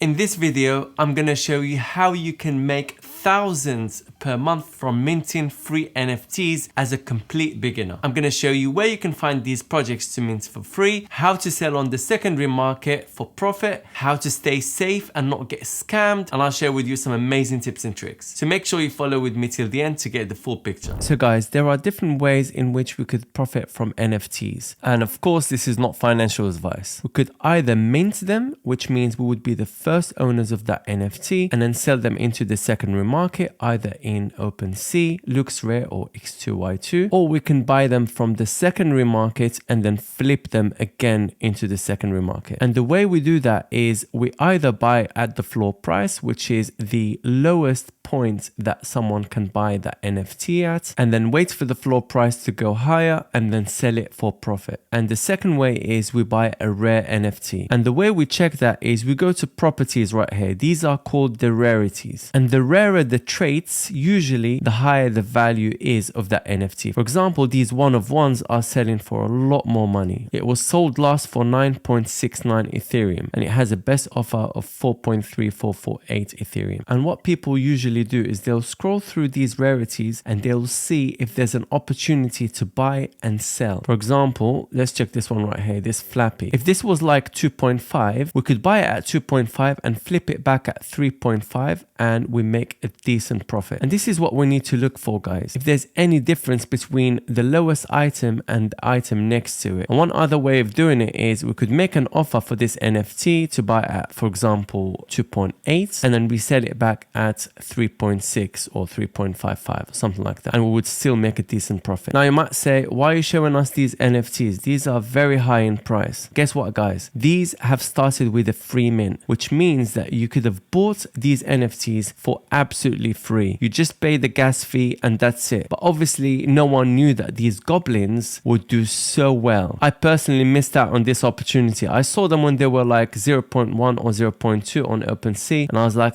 In this video, I'm going to show you how you can make thousands per month from minting free NFTs as a complete beginner. I'm going to show you where you can find these projects to mint for free, how to sell on the secondary market for profit, how to stay safe and not get scammed, and I'll share with you some amazing tips and tricks. So make sure you follow with me till the end to get the full picture. So guys, there are different ways in which we could profit from NFTs. And of course, this is not financial advice. We could either mint them, which means we would be the first owners of that NFT and then sell them into the secondary market, either in OpenSea, LooksRare or X2Y2, or we can buy them from the secondary market and then flip them again into the secondary market. And the way we do that is we either buy at the floor price, which is the lowest point that someone can buy that NFT at, and then wait for the floor price to go higher and then sell it for profit. And the second way is we buy a rare NFT. And the way we check that is we go to properties right here. These are called the rarities. And the rarer the traits, usually the higher the value is of that NFT. For example, these one of ones are selling for a lot more money. It was sold last for 9.69 Ethereum and it has a best offer of 4.3448 Ethereum. And what people usually do is they'll scroll through these rarities and they'll see if there's an opportunity to buy and sell. For example, let's check this one right here, this Flappy. If this was like 2.5, we could buy it at 2.5 and flip it back at 3.5 and we make a decent profit. And this is what we need to look for, guys. If there's any difference between the lowest item and the item next to it. And one other way of doing it is we could make an offer for this NFT to buy at, for example, 2.8 and then we sell it back at 3.6 or 3.55 or something like that, and we would still make a decent profit. Now you might say, why are you showing us these NFTs? These are very high in price. Guess what, guys? These have started with a free mint, which means that you could have bought these NFTs for absolutely free. You just pay the gas fee and that's it. But obviously no one knew that these goblins would do so well. I personally missed out on this opportunity. I saw them when they were like 0.1 or 0.2 on OpenSea and I was like,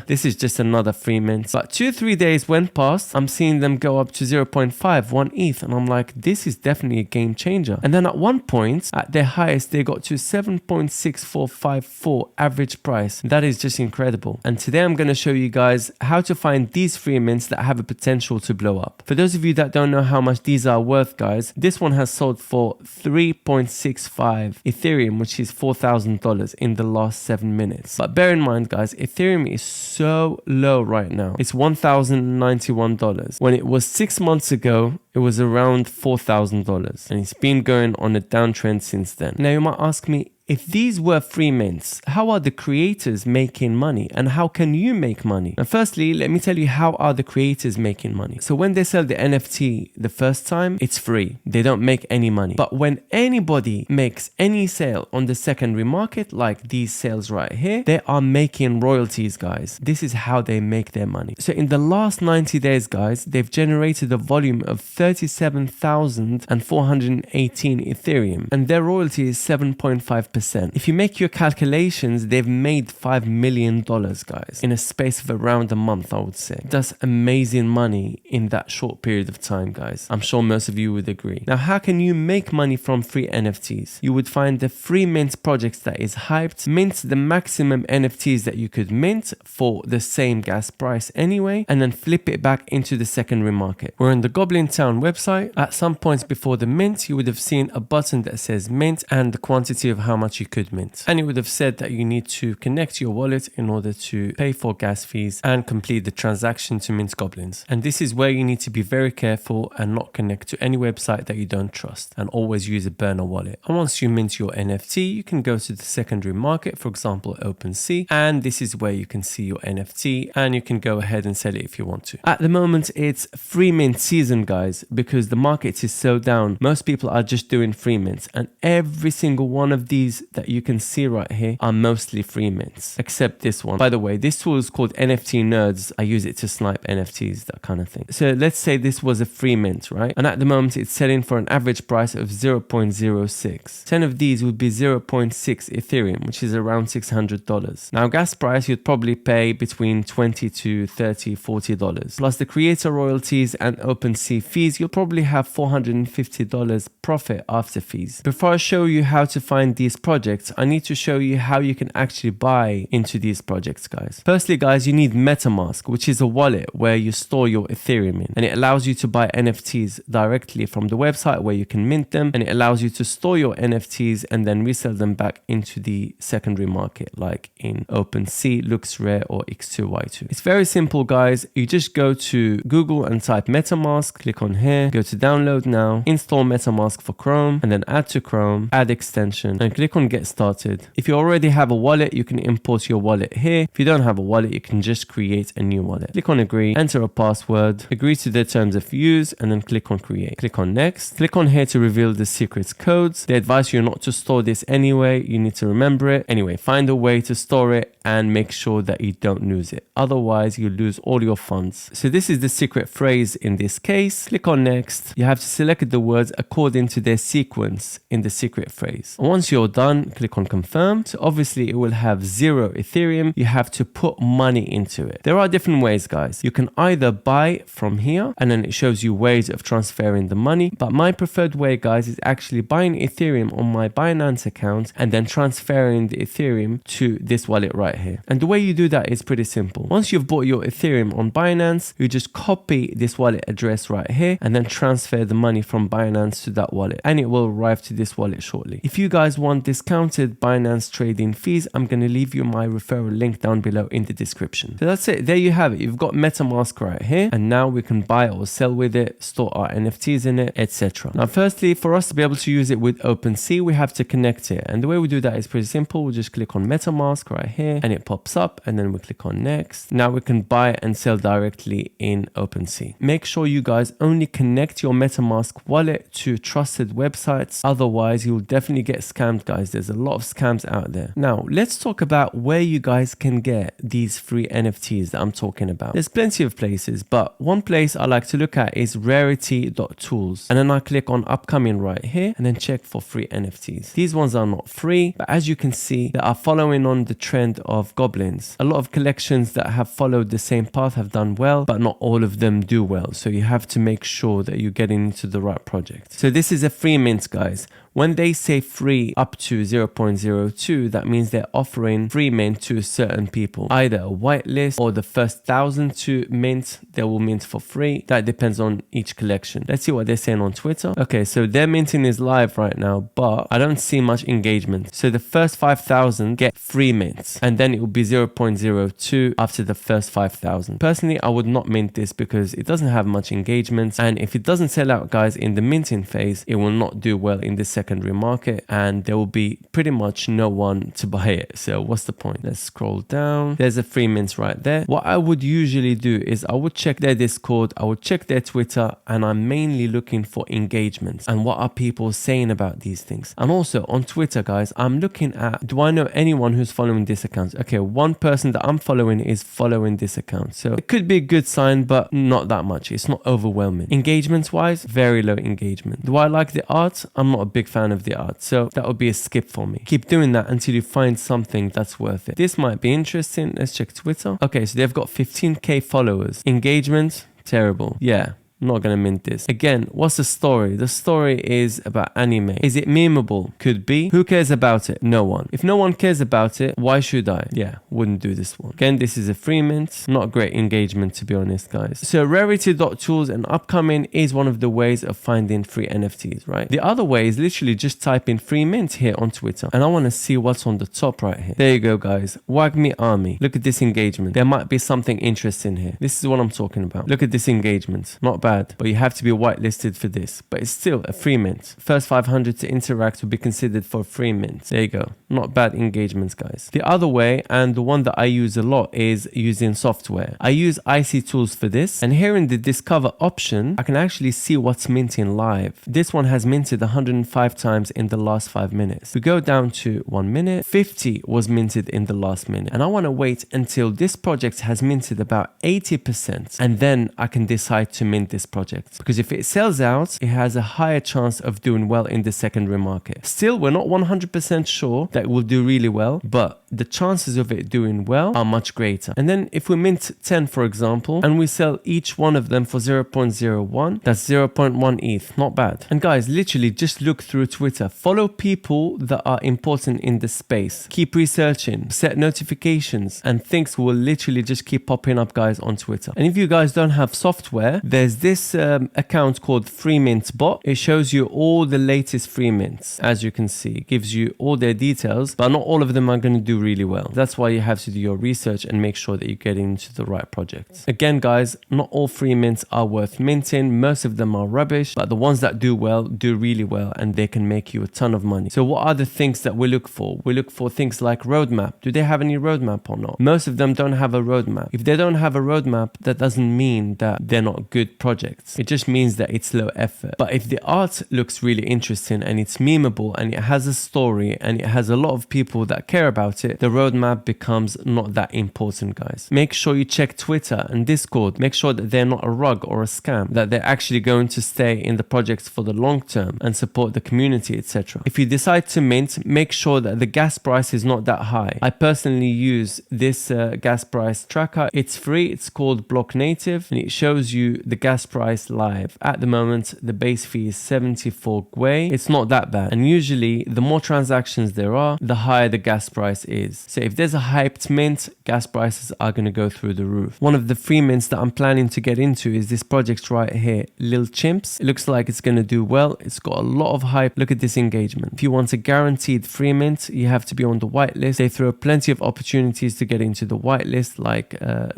this is just another free mint. But 2-3 days went past, I'm seeing them go up to 0.5, 1 ETH, and I'm like, this is definitely a game changer. And then at one point, at their highest, they got to 7.6454 average price. That is just incredible. And today I'm going to show you guys how to find these free mints that have a potential to blow up. For those of you that don't know how much these are worth, guys, this one has sold for 3.65 Ethereum, which is $4,000 in the last 7 minutes. But bear in mind, guys, Ethereum is so low right now. It's $1,091. When it was 6 months ago, it was around $4,000 and it's been going on a downtrend since then. Now you might ask me, if these were free mints, how are the creators making money and how can you make money? Now, firstly, let me tell you how are the creators making money. So when they sell the NFT the first time, it's free. They don't make any money. But when anybody makes any sale on the secondary market, like these sales right here, they are making royalties, guys. This is how they make their money. So in the last 90 days, guys, they've generated a volume of 37,418 Ethereum and their royalty is 7.5%. If you make your calculations, they've made $5 million, guys, in a space of around a month, I would say. That's amazing money in that short period of time, guys. I'm sure most of you would agree. Now, how can you make money from free NFTs? You would find the free mint projects that is hyped, mint the maximum NFTs that you could mint for the same gas price anyway, and then flip it back into the secondary market. We're on the Goblin Town website. At some points before the mint, you would have seen a button that says mint and the quantity of how much you could mint. And it would have said that you need to connect your wallet in order to pay for gas fees and complete the transaction to mint goblins. And this is where you need to be very careful and not connect to any website that you don't trust and always use a burner wallet. And once you mint your NFT, you can go to the secondary market, for example, OpenSea, and this is where you can see your NFT and you can go ahead and sell it if you want to. At the moment, it's free mint season, guys, because the market is so down. Most people are just doing free mints and every single one of these that you can see right here are mostly free mints, except this one. By the way, this tool is called NFT Nerds. I use it to snipe NFTs, that kind of thing. So let's say this was a free mint, right? And at the moment it's selling for an average price of 0.06. 10 of these would be 0.6 Ethereum, which is around $600. Now gas price, you'd probably pay between $20 to $30, $40. Plus the creator royalties and OpenSea fees, you'll probably have $450 profit after fees. Before I show you how to find these projects, I need to show you how you can actually buy into these projects, guys. Firstly, guys, you need MetaMask, which is a wallet where you store your Ethereum in, and it allows you to buy NFTs directly from the website where you can mint them, and it allows you to store your NFTs and then resell them back into the secondary market, like in OpenSea, LuxRare, or X2Y2. It's very simple, guys. You just go to Google and type MetaMask, click on here, go to download now, install MetaMask for Chrome, and then add to Chrome, add extension, and click on get started. If you already have a wallet, you can import your wallet here. If you don't have a wallet, you can just create a new wallet. Click on agree, enter a password, agree to the terms of use, and then click on create. Click on next. Click on here to reveal the secret codes. They advise you not to store this anyway. You need to remember it. Anyway, find a way to store it and make sure that you don't lose it. Otherwise, you lose all your funds. So this is the secret phrase in this case. Click on next. You have to select the words according to their sequence in the secret phrase. Once you're done, click on confirm. So obviously it will have 0 Ethereum. You have to put money into it. There are different ways, guys. You can either buy from here and then it shows you ways of transferring the money. But my preferred way, guys, is actually buying Ethereum on my Binance account and then transferring the Ethereum to this wallet right here. And the way you do that is pretty simple. Once you've bought your Ethereum on Binance, you just copy this wallet address right here and then transfer the money from Binance to that wallet, and it will arrive to this wallet shortly. If you guys want discounted Binance trading fees, I'm going to leave you my referral link down below in the description. So that's it. There you have it. You've got MetaMask right here, and now we can buy or sell with it, store our NFTs in it, etc. Now, firstly, for us to be able to use it with OpenSea, we have to connect it. And the way we do that is pretty simple. We'll just click on MetaMask right here, and it pops up, and then we click on next. Now we can buy and sell directly in OpenSea. Make sure you guys only connect your MetaMask wallet to trusted websites. Otherwise, you'll definitely get scammed, guys. There's a lot of scams out there. Now, let's talk about where you guys can get these free NFTs that I'm talking about. There's plenty of places, but one place I like to look at is rarity.tools. And then I click on upcoming right here and then check for free NFTs. These ones are not free, but as you can see, they are following on the trend of goblins. A lot of collections that have followed the same path have done well, but not all of them do well. So you have to make sure that you're getting into the right project. So this is a free mint, guys. When they say free up to 0.02, that means they're offering free mint to certain people, either a whitelist or the first 1,000 to mint, they will mint for free. That depends on each collection. Let's see what they're saying on Twitter. Okay, so their minting is live right now, but I don't see much engagement. So the first 5,000 get free mints, and then it will be 0.02 after the first 5,000. Personally, I would not mint this because it doesn't have much engagement, and if it doesn't sell out, guys, in the minting phase, it will not do well in the secondary market, and there will be pretty much no one to buy it. So what's the point? Let's scroll down. There's a free mint right there. What I would usually do is I would check their Discord, I would check their Twitter, and I'm mainly looking for engagements and what are people saying about these things. And also on Twitter, guys, I'm looking at, do I know anyone who's following this account? Okay, one person that I'm following is following this account. So it could be a good sign, but not that much. It's not overwhelming. Engagements wise, very low engagement. Do I like the art? I'm not a big fan of the art, so that would be a skip for me. Keep doing that until you find something that's worth it. This might be interesting. Let's check Twitter. Okay, so they've got 15k followers. Engagement, terrible. Yeah. I'm not gonna mint this. Again, what's the story? The story is about anime. Is it memeable? Could be. Who cares about it? No one. If no one cares about it, why should I? Yeah, wouldn't do this one. Again, this is a free mint. Not great engagement, to be honest, guys. So rarity.tools and upcoming is one of the ways of finding free NFTs, right? The other way is literally just type in free mint here on Twitter. And I want to see what's on the top right here. There you go, guys. Wagme Army. Look at this engagement. There might be something interesting here. This is what I'm talking about. Look at this engagement. Not bad. But you have to be whitelisted for this. But it's still a free mint. First 500 to interact will be considered for a free mint. There you go. Not bad engagements, guys. The other way, and the one that I use a lot, is using software. I use IC Tools for this. And here in the Discover option, I can actually see what's minting live. This one has minted 105 times in the last 5 minutes. We go down to 1 minute. 50 was minted in the last minute. And I want to wait until this project has minted about 80%. And then I can decide to mint this this project, because if it sells out, it has a higher chance of doing well in the secondary market. Still, we're not 100% sure that it will do really well, but the chances of it doing well are much greater. And then if we mint 10, for example, and we sell each one of them for 0.01, that's 0.1 ETH. Not bad. And guys, literally just look through Twitter. Follow people that are important in the space. Keep researching, set notifications, and things will literally just keep popping up, guys, on Twitter. And if you guys don't have software, there's this account called Free Mint Bot. It shows you all the latest free mints. As you can see, it gives you all their details, but not all of them are going to do really well. That's why you have to do your research and make sure that you get into the right projects. Again, guys, not all free mints are worth minting. Most of them are rubbish, but the ones that do well do really well, and they can make you a ton of money. So what are the things that we look for? We look for things like roadmap. Do they have any roadmap or not? Most of them don't have a roadmap. If they don't have a roadmap, that doesn't mean that they're not good projects. It just means that it's low effort. But if the art looks really interesting and it's memeable and it has a story and it has a lot of people that care about it, the roadmap becomes not that important, guys. Make sure you check Twitter and Discord. Make sure that they're not a rug or a scam, that they're actually going to stay in the projects for the long term and support the community, etc. If you decide to mint, make sure that the gas price is not that high. I personally use this gas price tracker. It's free. It's called Block Native, and it shows you the gas price live. At the moment, the base fee is 74 gwei. It's not that bad, and usually the more transactions there are, the higher the gas price is. So if there's a hyped mint, gas prices are going to go through the roof. One of the free mints that I'm planning to get into is this project right here, Lil Chimps. It looks like it's going to do well. It's got a lot of hype. Look at this engagement. If you want a guaranteed free mint, you have to be on the whitelist. They throw plenty of opportunities to get into the whitelist, like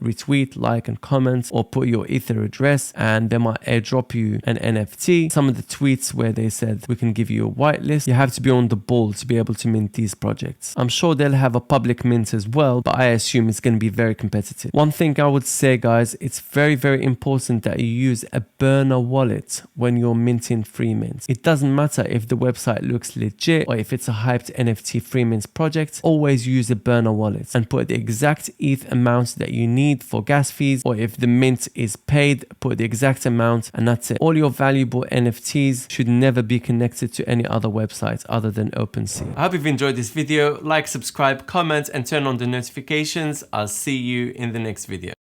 retweet, like, and comment, or put your Ether address, and they might airdrop you an NFT. Some of the tweets where they said we can give you a whitelist, you have to be on the ball to be able to mint these projects. I'm sure they'll have a public mint as well, but I assume it's going to be very competitive. One thing I would say, guys, it's very, very important that you use a burner wallet when you're minting free mints. It doesn't matter if the website looks legit or if it's a hyped NFT free mints project. Always use a burner wallet and put the exact ETH amount that you need for gas fees, or if the mint is paid, put the exact amount, and that's it. All your valuable NFTs should never be connected to any other website other than OpenSea. I hope you've enjoyed this video. Like, subscribe, comment, and turn on the notifications. I'll see you in the next video.